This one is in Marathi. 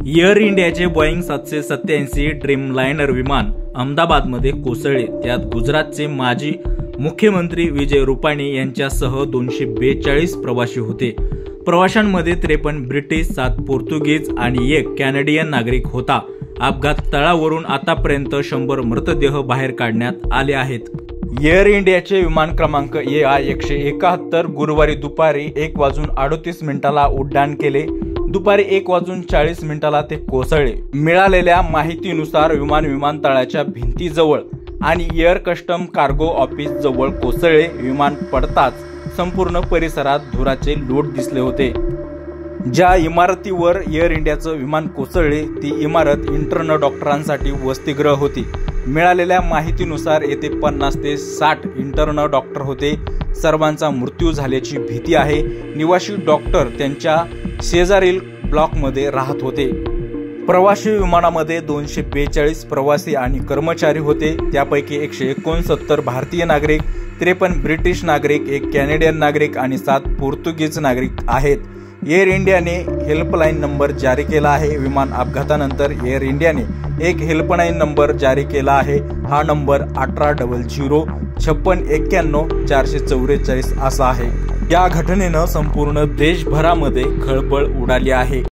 एअर इंडियाचे बोईंग 787 ड्रीमलाइनर विमान अहमदाबादमध्ये कोसळले। त्यात गुजरातचे माजी मुख्यमंत्री विजय रुपाणी यांच्यासह 242 प्रवासी होते। प्रवाशांमध्ये 53 ब्रिटिश, 7 पोर्तुगीज आणि 1 कॅनडियन नागरिक होता। अपघात स्थळावरून आतापर्यंत 100 मृतदेह बाहेर काढण्यात आले आहेत। एअर इंडियाचे विमान क्रमांक AI-171 गुरुवारी दुपारी 1:38 उड्डाण केले। दुपारी 1:40 ते कोसळले। मिळालेल्या माहितीनुसार विमान विमानतळाच्या भिंतीजवळ आणि एअर कस्टम कार्गो ऑफिस जवळ कोसळले। विमान पडताच संपूर्ण परिसरात धुराचे लोट दिसले होते। ज्या इमारतीवर एअर इंडियाचं विमान कोसळले ती इमारत इंटर्न डॉक्टरांसाठी वसतिगृह होती। मिळालेल्या माहितीनुसार येथे 50 ते 60 इंटर्न डॉक्टर होते। सर्वांचा मृत्यू झाल्याची भीती आहे। निवासी डॉक्टर त्यांच्या शेजारील ब्लॉकमध्ये राहत होते। प्रवासी विमानामध्ये 242 प्रवासी आणि कर्मचारी होते। त्यापैकी 169 भारतीय नागरिक, 53 ब्रिटिश नागरिक, 1 कॅनडियन नागरिक आणि 7 पोर्तुगीज नागरिक आहेत। एअर इंडियाने हेल्पलाईन नंबर जारी केला आहे। विमान अपघातानंतर एअर इंडियाने एक हेल्पलाईन नंबर जारी केला आहे। हा नंबर 1800 56 91 444 असा आहे। या घटनेनं संपूर्ण देशभरामध्ये खळबळ उडाली आहे।